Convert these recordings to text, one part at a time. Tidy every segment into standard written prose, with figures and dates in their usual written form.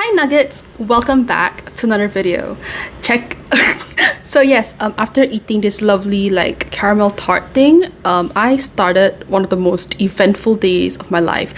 Hi nuggets, welcome back to another video. Check. So yes, after eating this lovely like caramel tart thing, I started one of the most eventful days of my life.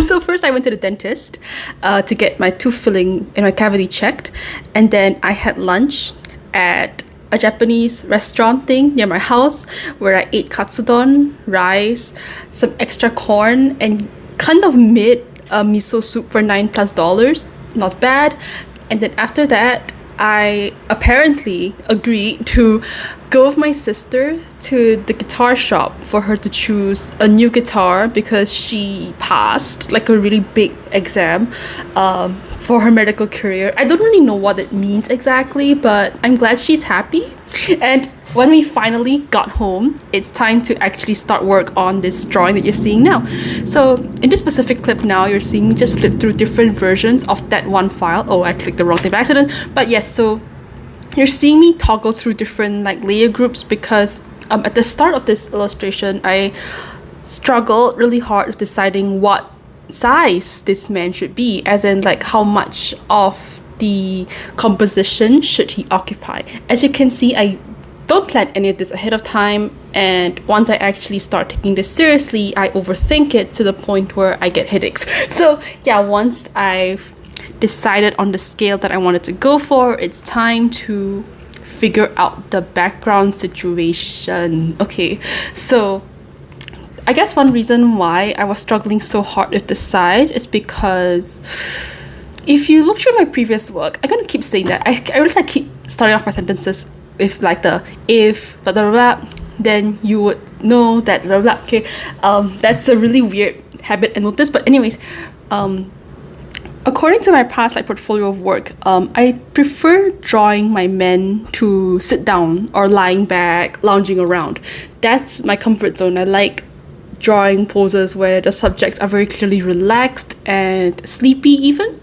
So first I went to the dentist to get my tooth filling in my cavity checked, and then I had lunch at a Japanese restaurant thing near my house where I ate katsudon, rice, some extra corn, and kind of mid miso soup for $9+. Not bad. And then after that, I apparently agreed to go with my sister to the guitar shop for her to choose a new guitar because she passed like a really big exam for her medical career. I don't really know what it means exactly, but I'm glad she's happy. And when we finally got home, it's time to actually start work on this drawing that you're seeing now. So in this specific clip now, you're seeing me just flip through different versions of that one file. Oh, I clicked the wrong thing by accident. But yes, so you're seeing me toggle through different like layer groups because at the start of this illustration, I struggled really hard with deciding what size this man should be, as in like how much of the composition should he occupy. As you can see, I don't plan any of this ahead of time, and once I actually start taking this seriously, I overthink it to the point where I get headaches. So yeah, once I've decided on the scale that I wanted to go for, it's time to figure out the background situation. Okay, so I guess one reason why I was struggling so hard with the size is because if you look through my previous work, I'm gonna keep saying that. I realize I keep starting off my sentences with like the if blah blah blah, then you would know that blah blah. Okay, that's a really weird habit and notice. But anyways, according to my past like portfolio of work, I prefer drawing my men to sit down or lying back, lounging around. That's my comfort zone. I like drawing poses where the subjects are very clearly relaxed and sleepy even,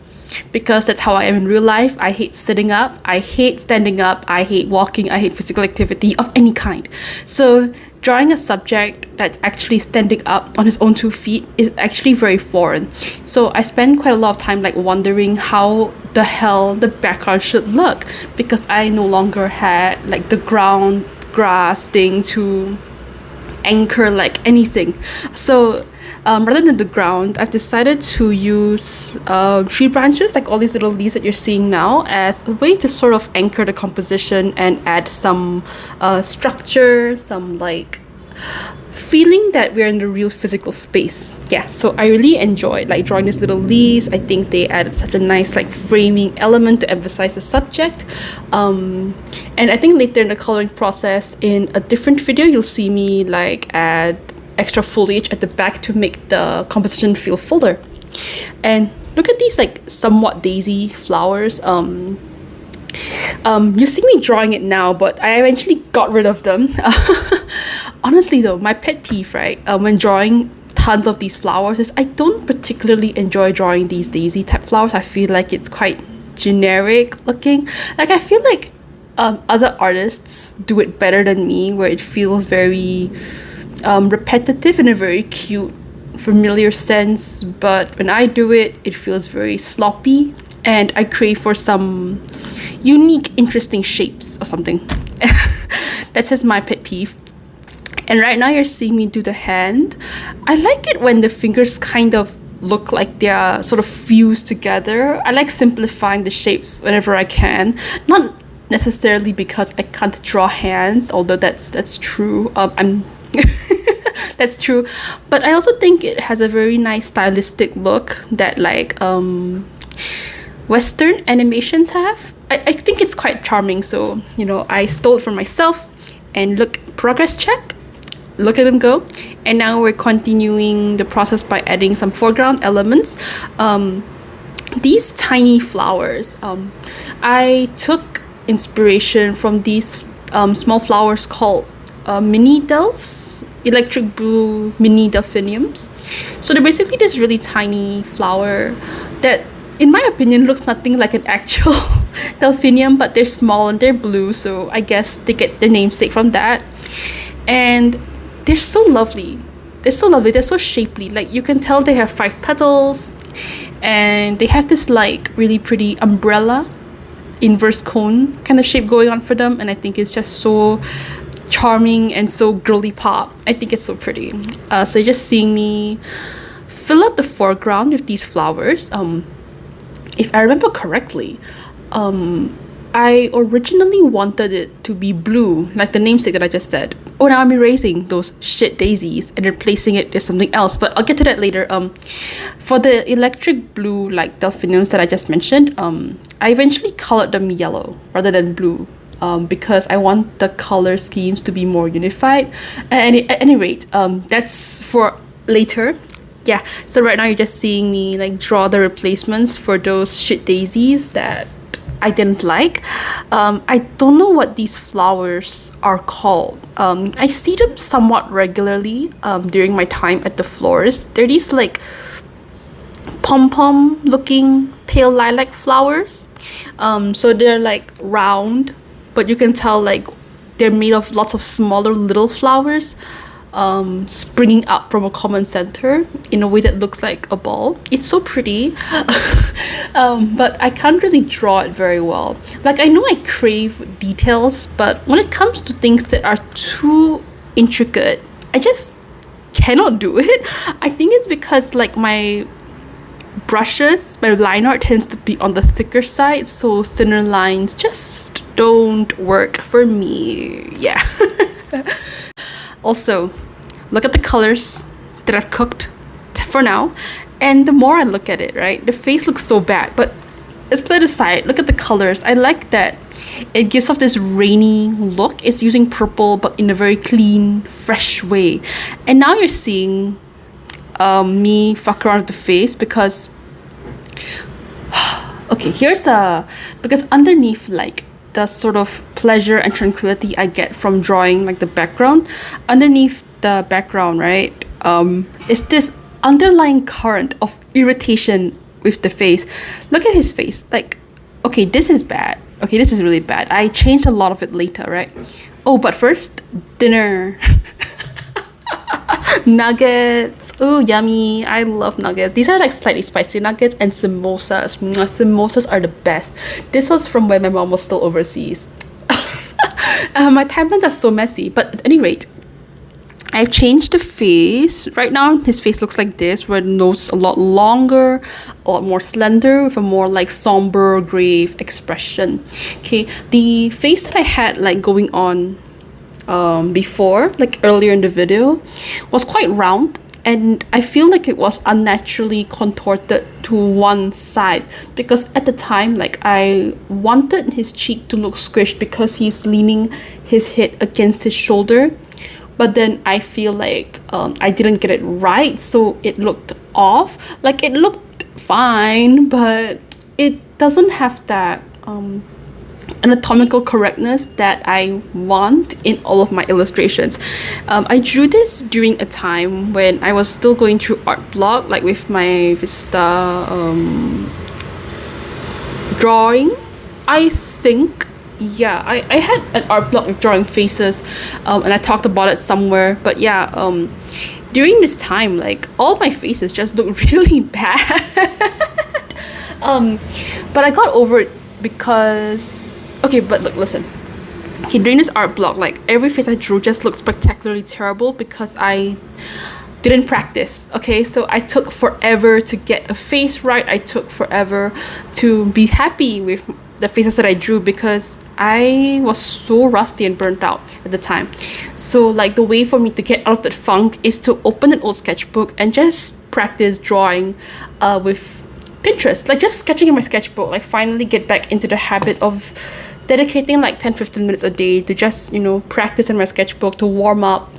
because that's how I am in real life. I hate sitting up, I hate standing up, I hate walking, I hate physical activity of any kind. So drawing a subject that's actually standing up on his own 2 feet is actually very foreign. So I spend quite a lot of time like wondering how the hell the background should look, because I no longer had like the ground grass thing to anchor like anything. So rather than the ground, I've decided to use tree branches, like all these little leaves that you're seeing now, as a way to sort of anchor the composition and add some structure, some like feeling that we're in the real physical space. Yeah, so I really enjoyed like drawing these little leaves. I think they added such a nice like framing element to emphasize the subject. And I think later in the coloring process in a different video, you'll see me like add extra foliage at the back to make the composition feel fuller. And look at these like somewhat daisy flowers. You see me drawing it now, but I eventually got rid of them. Honestly though, my pet peeve, right, when drawing tons of these flowers is I don't particularly enjoy drawing these daisy type flowers. I feel like it's quite generic looking. Like I feel like other artists do it better than me, where it feels very repetitive in a very cute, familiar sense. But when I do it, it feels very sloppy, and I crave for some unique, interesting shapes or something. That's just my pet peeve. And right now you're seeing me do the hand. I like it when the fingers kind of look like they're sort of fused together. I like simplifying the shapes whenever I can. Not necessarily because I can't draw hands, although that's true. That's true. But I also think it has a very nice stylistic look that like Western animations have. I think it's quite charming, so you know, I stole it from myself. And look, progress check. Look at them go. And now we're continuing the process by adding some foreground elements. These tiny flowers, I took inspiration from these small flowers called mini delphs, electric blue mini delphiniums. So they're basically this really tiny flower that, in my opinion, looks nothing like an actual delphinium, but they're small and they're blue, so I guess they get their namesake from that. And they're so lovely. They're so lovely. They're so shapely. Like you can tell they have 5 petals, and they have this like really pretty umbrella inverse cone kind of shape going on for them, and I think it's just so charming and so girly pop. I think it's so pretty. So you're just seeing me fill up the foreground with these flowers. If I remember correctly, I originally wanted it to be blue, like the namesake that I just said. Oh, now I'm erasing those shit daisies and replacing it with something else, but I'll get to that later. For the electric blue, like delphiniums that I just mentioned, I eventually colored them yellow rather than blue, because I want the color schemes to be more unified. At any rate, that's for later. Yeah, so right now you're just seeing me like draw the replacements for those shit daisies that I didn't like. I don't know what these flowers are called. I see them somewhat regularly during my time at the florist. They're these like pom-pom looking pale lilac flowers. So they're like round, but you can tell like they're made of lots of smaller little flowers springing up from a common center in a way that looks like a ball. It's so pretty. But I can't really draw it very well. Like, I know I crave details, but when it comes to things that are too intricate, I just cannot do it. I think it's because like my brushes, my line art tends to be on the thicker side, so thinner lines just don't work for me. Yeah. Also, look at the colors that I've cooked for now, and the more I look at it, right, the face looks so bad, but let's put it aside. Look at the colors. I like that it gives off this rainy look. It's using purple but in a very clean, fresh way. And now you're seeing me fuck around with the face because okay, because underneath like the sort of pleasure and tranquility I get from drawing like the background, underneath the background, right, is this underlying current of irritation with the face. Look at his face. Like, okay, this is bad. Okay, this is really bad. I changed a lot of it later, right? Oh, but first, dinner. Nuggets. Oh, yummy. I love nuggets. These are like slightly spicy nuggets and samosas. Samosas are the best. This was from when my mom was still overseas. My timelines are so messy, but at any rate, I've changed the face. Right now, his face looks like this, where the nose is a lot longer, a lot more slender, with a more like somber, grave expression. Okay, the face that I had like going on before, like earlier in the video, was quite round, and I feel like it was unnaturally contorted to one side because at the time, like, I wanted his cheek to look squished because he's leaning his head against his shoulder, but then I feel like I didn't get it right, so it looked off. Like, it looked fine, but it doesn't have that anatomical correctness that I want in all of my illustrations. I drew this during a time when I was still going through art block, like with my Vista drawing, I think. Yeah, I had an art block with drawing faces, and I talked about it somewhere, but yeah, during this time, like, all my faces just look really bad. But I got over it because, okay, but look, listen. Okay, during this art block, like, every face I drew just looked spectacularly terrible because I didn't practice. Okay, so I took forever to get a face right. I took forever to be happy with the faces that I drew because I was so rusty and burnt out at the time. So, like, the way for me to get out of that funk is to open an old sketchbook and just practice drawing with Pinterest, like just sketching in my sketchbook, like finally get back into the habit of dedicating like 10-15 minutes a day to just, you know, practice in my sketchbook, to warm up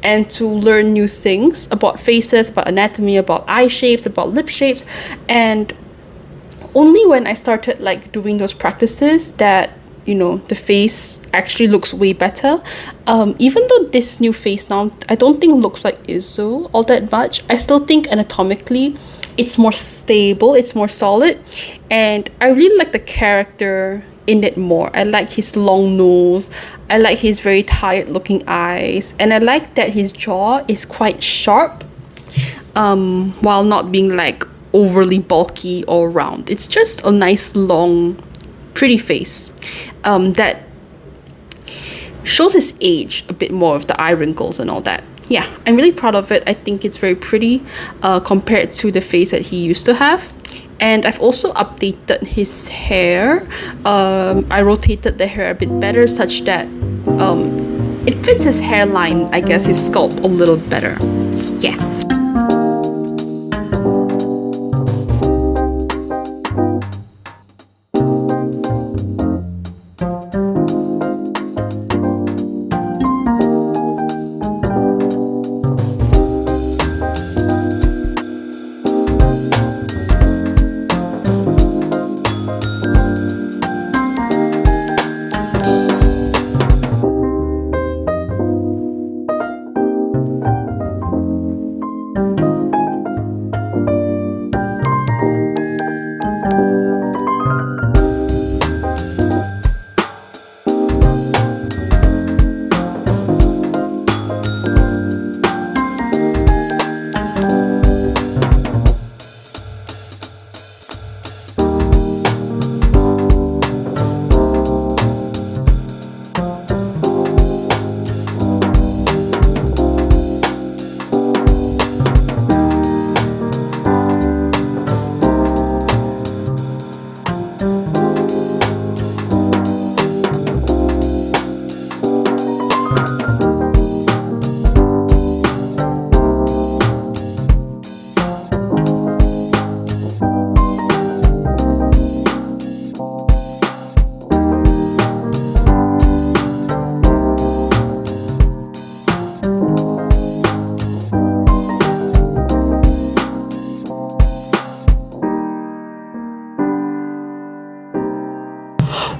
and to learn new things about faces, about anatomy, about eye shapes, about lip shapes. And only when I started like doing those practices that, you know, the face actually looks way better. Even though this new face now I don't think looks like Izzo all that much, I still think anatomically it's more stable, it's more solid, and I really like the character in it more. I like his long nose, I like his very tired looking eyes, and I like that his jaw is quite sharp, while not being like overly bulky or round. It's just a nice, long, pretty face that shows his age a bit more with the eye wrinkles and all that. Yeah, I'm really proud of it. I think it's very pretty compared to the face that he used to have. And I've also updated his hair. I rotated the hair a bit better such that it fits his hairline, I guess, his scalp a little better. Yeah.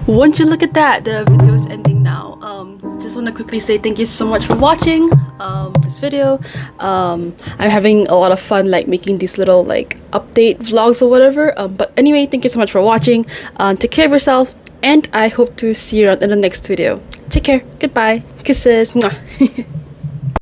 Won't you look at that, the video is ending now. Just want to quickly say thank you so much for watching this video. I'm having a lot of fun like making these little like update vlogs or whatever, but anyway, thank you so much for watching. Take care of yourself, and I hope to see you around in the next video. Take care, goodbye, kisses. Mwah.